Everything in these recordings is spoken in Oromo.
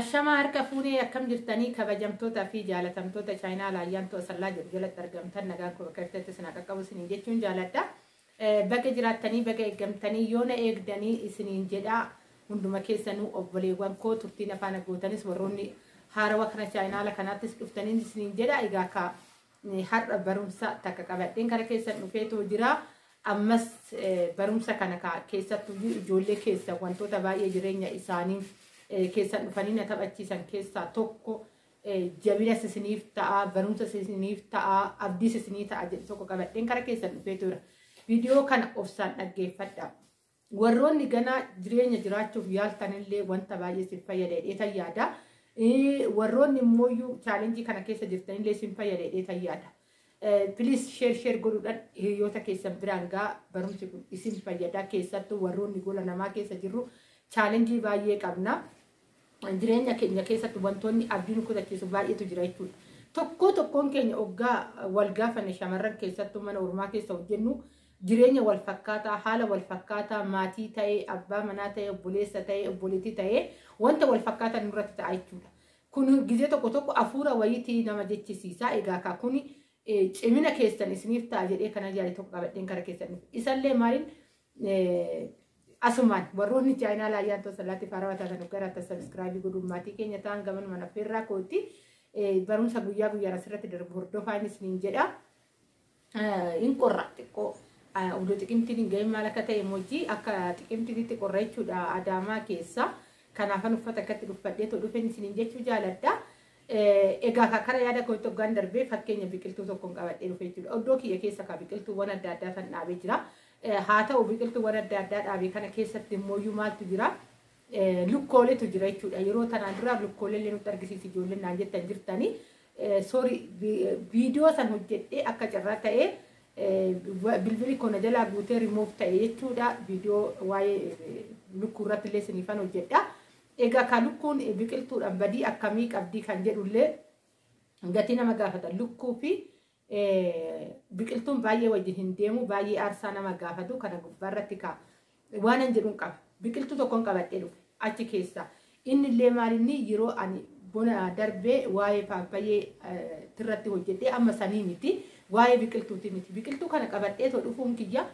Ashama harka fuunee akkam jirtanii kabajamtoota fi jaalatamtoota Chaayinaa laayyaantoo sallaa jalatti argamtan nagaan koo bakka isin qaqqabu isiniin jechuun jaaladha. Baga jiraattanii baga eeggamtanii yoona eegdanii isiniin jedha hunduma keessanuu obboleewwan koo turtiin afaan gootanis warroonni haarawaa kana Chaayinaa kanaattis dhuftanii isiniin jedha. Egaa ka har'a barumsa takka qabadheen kana keessan dhufeetoo jira. Ammas barumsa kana keessattuu ijoollee keessa wantoota baay'ee jireenya isaanii keessan dhufanii na taphachiisan keessaa tokko jabina isiniif ta'a, barumsa isiniif ta'a, abdii isinii ta'a jedhu tokko qabadheen kana keessan dhufeetoo jira. Viidiyoo kana obsaan dhaggeeffadha. Warroonni ganaa jireenya jiraachuuf yaaltanillee wanta baay'ee isin fayyada yaada. Warroonni immoo chaalenjii kana keessa jirtanillee isin fayyada yaada. Please share godhuudhaan hiriyoota keessan biraan gaa barumsi kun isin fayyada. Keessattuu warroonni gola namaa keessa jirru chaalenjii baay'ee qabna. Jireenya keenya keessatti wantoonni abdii nu kutachiisu baay'eetu jira jechuudha. Tokkoon keenya oggaa wal gaafanne shamarran keessattuu mana ormaa keessa hojjennu jireenya wal fakkaataa, haala wal fakkaataa, maatii ta'ee, abbaa manaa ta'ee, obboleessa ta'ee, obboleettii ta'ee wanta wal fakkaataa nurratti ta'a jechuudha. Kun gizee tokko afuura wayiitii nama jechisiisa. Egaa kun cimina keessan isiniif ta'a jedhee kana yaade tokko qabadheen kana keessan isallee maaliin asumaan warroonni Chaayinaa laayyaantoo sallaatti faarawaa taatan gara subscribe godhuun maatii keenya ta'an gaman mana firraa kooti barumsa guyyaa guyyaan asirratti darbu hordofaan isiniin jedha. In qorra xiqqoo oduu xiqimtiin hin ga'in maal akka ta'e emoojii akka xiqimtiitti qorra jechuudha Adaamaa keessa. Kanaafan uffata akkatti dhuffadhee too dhufeen isiniin jechuu jaaladha. Egaa kara yaada koo hoggaan darbee fakkeenya biqiltuu tokkoon qabadhee dhufe jechuudha. Oddoo kiyya keessa biqiltuuwwan adda addaa kan dhaabee jira. Haa ta'u biqiltuuwwan adda addaa dhaabee kana keessatti immoo maaltu jira? Lukkooleetu jira jechuudha. Yeroo tanaan dura lukkoolee nutti argisiisi ijoolleen naan jettan jirtanii. Viidiyoo san hojjedhee akka carraa ta'ee bilbili koo na jalaa guutee remove ta'e jechuudha. Viidiyoo waa'ee lukkuu irratti illee isiniifan hojjedha. Egaa kan lukkuun biqiltuudhaan badii akkamii qabdii kan jedhullee gatii nama gaafata. Lukkuu fi biqiltuun baay'ee wajjin hin deemu, baay'ee aarsaa nama gaafatu. Kana gubbaarratti waan hin jedhuun qaba. Biqiltuu tokkoon qabadhee dhufe achi keessa. Inni illee maalinni yeroo ani bona darbee waa'ee paappayyee irratti hojjedhee amma sanii miti. Waa'ee biqiltuuti miti. Biqiltuu kana qabadhee too dhufuun kiyya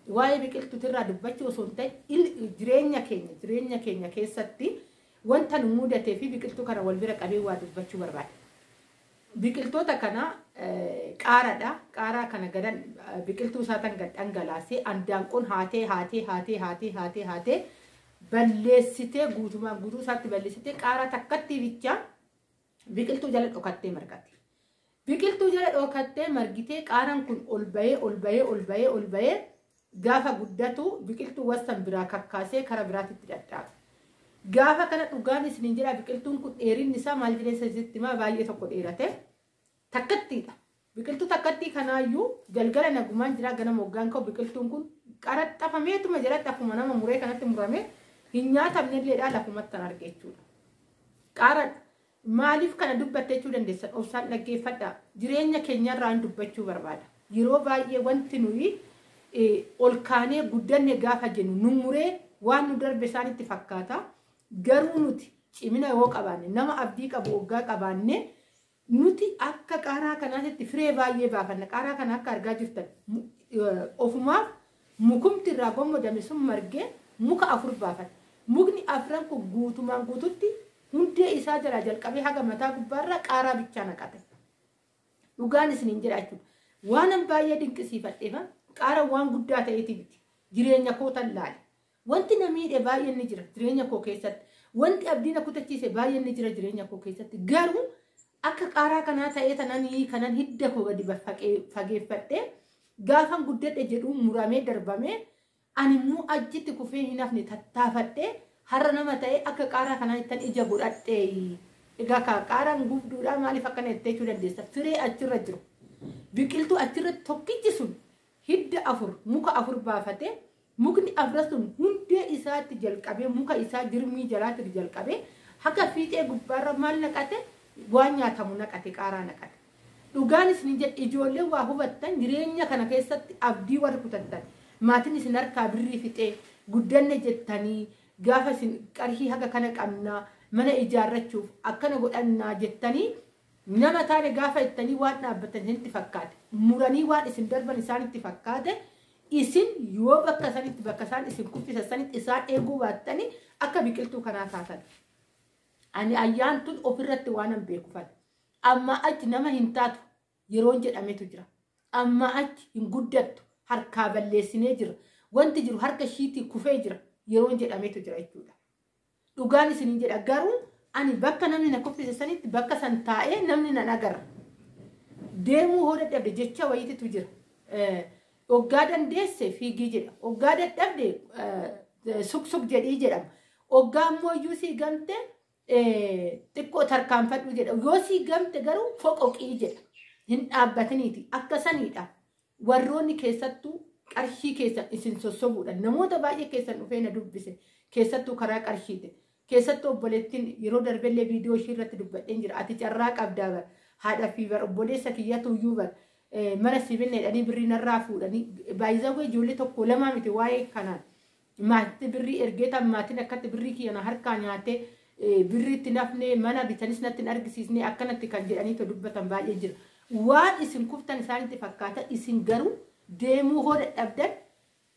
waa'ee biqiltuu irraa dubbachuu osoo hin ta'in jireenya keenya keessatti wanta nu mudatee fi biqiltuu kana wal bira qabee waa dubbachuu barbaada. Biqiltoota kana qaaraadha. Qaaraa kana gadan biqiltuu isaatan gad dhangalaasee andaanqoon haatee balleessitee guutuu isaatti balleessitee qaaraa takkatti bichaa biqiltuu jala dhokattee margatti. Biqiltuu jala dhokattee margitee qaaraan kun ol bahee gaafa guddatu biqiltuu wasan biraa kakkaasee kara biraatitti dhadhaaba. Gaafa kana dhugaan isiniin jedha biqiltuun kun dheerinni isaa maal jedhee sitti maa baay'ee tokko dheerate takkattiidha. Biqiltuu takkattii kanaayyuu galgala nagumaan jira ganama hoggaan ka'u biqiltuun kun qaraxxafameetuma jalatti akkuma nama muree kanatti murame hin nyaatamnilleedha lafumatti kan arge jechuudha. Qaara maaliif kana dubbatte jechuu dandeessan obsaan dhaggeeffadha. Jireenya keenyarraa dubbachuu barbaada. Yeroo baay'ee wanti nuyi ol kaanee guddanne gaafa jennu nu muree waan nu darbe isaanitti fakkaata. Garuu nuti cimina yoo qabaanne nama abdii qabu hoggaa qabaanne nuti akka qaaraa kanaatti firee baay'ee baafanna. Qaaraa kana akka argaa jirtan ofumaaf mukumti irraa gommodame sun margee muka 4 baafanna. Mukni 4 kun guutumaan guututti hundee isaa jala jalqabee haga mataa gubbaarraa qaaraa bichaa naqate. Dhugaan isiniin jedha jechuudha. Waanan baay'ee dinqisiifadheefa qaara waan guddaa ta'eeti miti. Jireenya koo tallaale. Wanti na miidhe baay'ee ni jira jireenya koo keessatti. Wanti abdii na kutachiise baay'ee ni jira jireenya koo keessatti. Garuu akka qaaraa kanaa ta'ee kanan hidda koo gadi fageeffadhee gaafan guddadhe jedhu muramee darbamee ani immoo achitti kufee hin hafne tattaafadhee har'a nama ta'ee akka qaaraa kanaa ittan ija godhadhee. Egaa qaaraan gubduudhaa maaliif akkana jettee jechuu dandeessa? Firee achirra jiru. Biqiltuu achirratti tokkichi sun hidda 4 muka 4 baafatee mukni 4 sun hundee isaatti jalqabee muka isaa jirmii jalaatti jalqabee haga fiixee gubbaarra maal naqate waan nyaatamu naqate qaaraa naqate. Dhugaan isin jedhe ijoollee waa hubattan jireenya kana keessatti abdii warri kutattan maatiin isin harkaa birrii fixee guddanne jettanii gaafa isin qarshii haga kana qabna mana ijaarrachuuf akkana godhannaa jettanii nama taane gaafa ittanii waan dhaabbatan itti fakkaate muranii waan isin darban isaanitti fakkaate isin yoo bakka sanitti bakka isaan isin kuffisan sanitti isaan eeguu baattanii akka biqiltuu kanaa taatan. Ani ayyaantun ofirratti waan an beekufan amma achi nama hin taatu yeroon jedhametu jira. Amma achi hin guddattu harkaa balleessinee jira. Wanti jiru harka shiitii kufee jira yeroon jedhametu jira jechuudha. Dhugaan isiniin jedha garuu ani bakka namni na kuffise sanitti bakka san taa'ee namni na agarra. Deemuu hoo dadhabde jecha wayititu jira. Oggaa dandeesse fiigii jedha. Oggaa dadhabde suksuk jedhii jedhama. Oggaa ammoo iyyuu sii gamte xiqqoo tarkaanfadhu jedha. Yoo sii gamte garuu foqoqii jedha. Hin dhaabbataniiti akka saniidha. Warroonni keessattuu qarshii keessan isin sossobuudha. Namoota baay'ee keessan dhufee na dubbise. Keessattuu karaa qarshiite. Keessattuu obboleettiin yeroo darbellee viidiyoo ishee irratti dubbadheen jira. Ati carraa qabdaa bar. Haadha fi bar obboleessa kiyyatu iyyuu bar. Mana sibiilneedhanii birrii narraa fuudhanii baay'izawee ijoollee tokko lama miti waa'ee kanaan. Maatii birrii ergeetan maatiin akkatti birrii kiyyana harkaa nyaatee birrii itti nafnee mana bitanis natti hin argisiisnee akkanatti kan jedhanii dubbatan baay'ee jira. Waan isin kuftan isaanitti fakkaata isin garuu deemuu hoo dadhabdan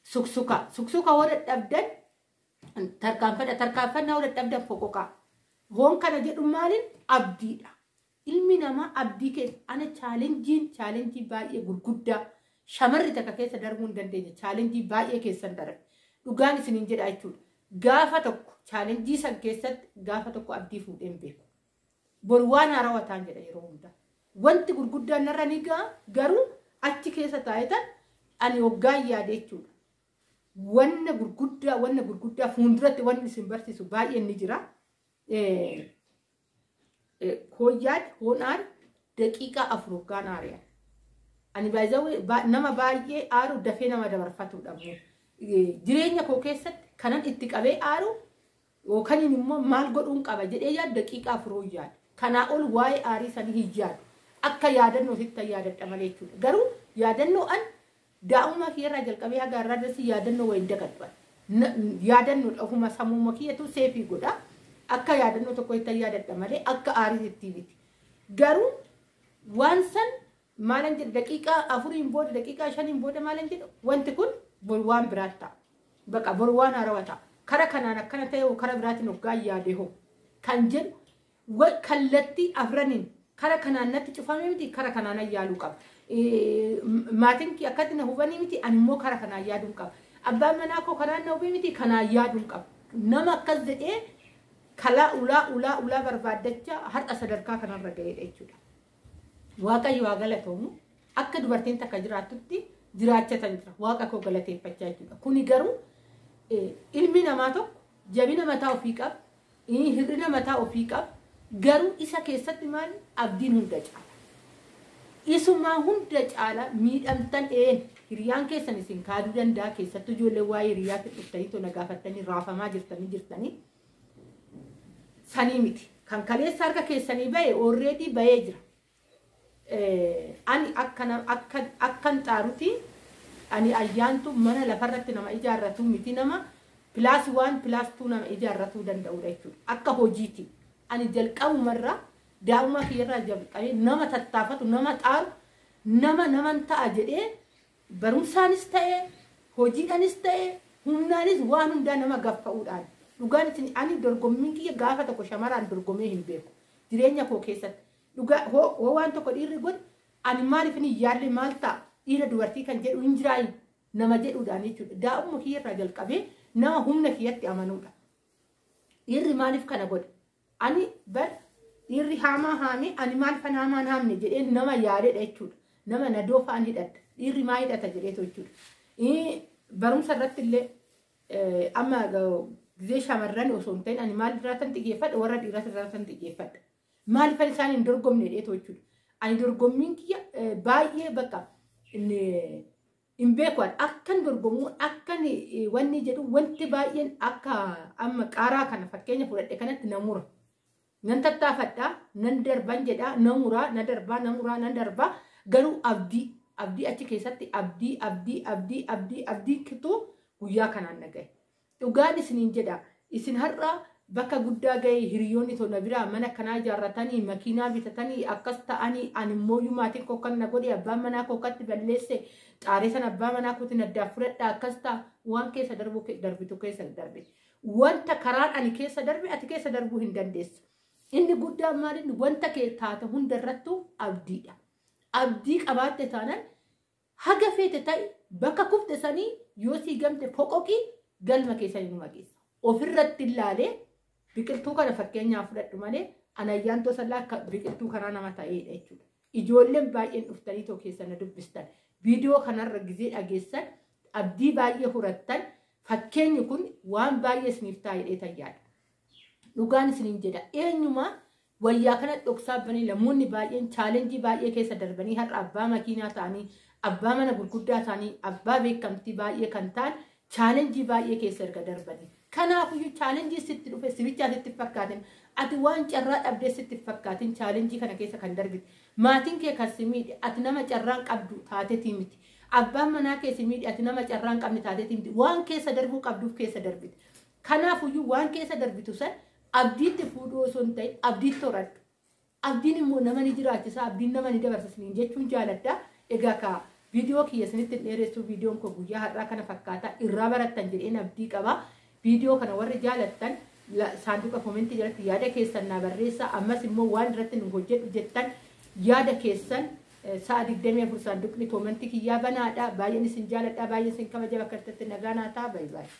suksuka. Suksuka hoo dadhabdan tarkaanfannaa hoo dadhabdan foqoqaa. Hoon kana jedhu maaliin abdiidha. Ilmi namaa abdii keessa ana chaalenjii baay'ee gurguddaa shamarri takka keessa darbuu hin dandeenye chaalenjii baay'ee keessan darbe. Dhugaan isiniin jedha jechuudha. Gaafa tokko chaalenjii san keessatti gaafa tokko abdii fuudheen beeku. Bor waan haarawaa ta'an jedha yeroo hundaa. Wanti gurguddaan narra ni ga'a garuu achi keessa taa'etan ani waggaa yaade jechuudha. Wanna gurguddaa fuulduratti wanni isin barsiisu baay'een ni jira. Hooyyaan hoonaan daqiiqaa 4 waggaan aari'a. Ani baay'ee nama baay'ee aaru dafee nama dabarfatuudha. Jireenya koo keessatti kanan itti qabee aaru yookaan immoo maal godhuun qaba jedhee yaadu daqiiqaa 4 hojjaadha. Kanaa ol waa'ee aarii sanii hin yaadu. Akka yaadannoo sitti yaadadha malee jechuudha. Garuu yaadannoo an daa'ummaa kiyyarraa jalqabee haga har'aatti yaadannoo wayiin dagadhu. Yaadannoo ofuma sammuu kiyyatu seefii godha. Akka yaadannoo tokko itti yaadadha malee akka aarii itti miti. Garuu waan san maalan jedhu daqiiqaa 4 booda daqiiqaa 5 booda maalan jedhu wanti kun bor waan biraatti ta'a. Baqa bor waan haarawaa ta'a. Kara kanaan akkana ta'e kara biraatiin hoggaa yaadee hoo kan jedhu kallattii afraniin kara kanaan natti cufamee miti kara kanaan yaaduu qaba. Maatiin kee akkatti na hubanii miti ani immoo kara kanaan yaaduu qaba. Abbaan manaa koo kanaan na hubee miti kanaan yaaduu qaba. Nama akkas jedhee kalaa ulaa barbaaddachaa har'a sadarkaa kanarra ga'eedha jechuudha. Waaqayyo waa galatoomu akka dubartiin takka jiraattutti jiraachatan jira. Waaqa koo galateeffachaa jechuudha. Kuni garuu ilmi namaa tokko jabina mataa ofii qaba. Hir'ina mataa ofii qaba. Garuu isa keessatti maal abdiin hunda caala. Isumaa hunda caala miidhamtan hiriyaan keessan isin kaaduu danda'a keessattuu ijoollee waa'ee hiriyaatti dhuftanii tona gaafattanii raafamaa jirtanii sanii miti. Kan kaleessa harka keessanii bahe already bahee jira. Ani akkan xaaruti ani ayyaantu mana lafarratti nama ijaarratu miti nama +1 +2 nama ijaarratuu danda'udha jechuudha. Akka hojiiti. Ani jalqabumarraa daa'ummaa kiyyarraa jalqabee nama tattaafatu nama xaaru naman ta'a jedhee barumsaanis ta'e hojiidhaanis ta'e humnaanis waan hundaa nama gaffa'uudhaan. Dhugaan isin ani dorgommiin kiyya gaafa tokko shamaraan dorgomee hin beeku. Jireenya koo keessatti dhugaa hoo waan tokko dhiirri godhe ani maaliif ni yaalle maal ta'a dhiira dubartii kan jedhu hin jiraayi nama jedhuudhaan jechuudha. Daa'ummaa kiyyarraa jalqabee nama humna kiyyatti amanuudha. Dhiirri maaliif kana godhe? Ani bar dhiirri haamaa haame ani maaliif haamaan haamne jedhee nama yaadedha jechuudha. Nama na doofaan hidhadha. Dhiirri maa hidhata jedheetu jechuudha. Barumsa irratti illee amma gisee shamarran osoo hin ta'in ani maal irraatan xiyyeeffadha warra dhiirata irraatan xiyyeeffadha. Maaliif isaan hin dorgomne jedheetu jechuudha. Ani dorgommiin kiyya baay'ee bakka hin beekuudhaan akkan dorgomuun akkan wanni jedhu wanti baay'een akka amma qaaraa kana fakkeenya fudhadhe kanatti namura. Nan tattaafadhaa nan darban jedhaa namuraa na darbaa namuraa nan darbaa garuu abdii achi keessatti abdii kituu guyyaa kanaan nagaye. Dhugaan isiniin jedha isin har'a bakka guddaa ga'ee hiriyoonni tola biraa mana kanaa ijaarratanii makiinaa bitatanii akkas ta'anii ani immoo maatiin koo kan na godhe abbaan manaa koo akkatti balleesse xaaree sana abbaa manaa kootiin addaa fudhadha akkas ta'a waan keessa darbitu keessa darbe wanta karaan ani keessa darbe ati keessa darbuu hin dandeessu. Inni guddaan maaliin wanta kee taate hundarrattuu abdiidha. Abdii qabaatte taanaan haga feete ta'e bakka kufte sanii yoo sii gamte foqoqii galma keessanii numa geessa. Ofirratti ilaalee biqiltuu kana fakkeenyaaf fudhadhu malee anayyaan tosallaa akka biqiltuu karaa nama ta'eedha jechuudha. Ijoolleen baay'een dhuftanii too keessa na dubbistan viidiyoo kanarra gizee dhageessan abdii baay'ee horattan fakkeenyi kun waan baay'ee isiniif taa'ee tayyaadha. Dhugaan isiniin jedha eenyumaa wayyaa kana dhoksaa banii namoonni baay'een chaalenjii baay'ee keessa darbanii har'a abbaa makiinaa ta'anii abbaa mana gurguddaa ta'anii abbaa beekamtii baay'ee kan ta'an chaalenjii baay'ee keessa erga darbanii. Kanaafiyyuu chaalenjii sitti dhufe sibichaa sitti fakkaatin ati waan carraa dhabdee sitti fakkaatin chaalenjii kana keessa kan darbite maatiin kee kan si miidhe ati nama carraan qabdu taatetii miti abbaan manaa kee si miidhe ati nama carraan qabne taatetii miti waan keessa darbuu qabduuf keessa darbite. Kanaafiyyuu waan keessa darbitu san abdiitti fuudhuu osoo hin ta'in abdiitti horadhu. Abdiin immoo nama ni jiraachisa abdiin nama ni dabarsisniin jechuun jaaladha. Egaa ka viidiyoo kiyya isinitti dheeressuu viidiyoon koo guyyaa har'aa kana fakkaata irraa barattan jedheen abdii qaba. Viidiyoo kana warri jaalattan saanduqa komentii jalatti yaada keessan naa barreessaa. Ammas immoo waan irratti nu hojjedhu jettan yaada keessan sa'a 24 saanduqni komentii kiyyaa banaadha. Baay'een isin jaaladha baay'een isin kabaja bakka irratti nagaa naa ta'a. Baay'ee.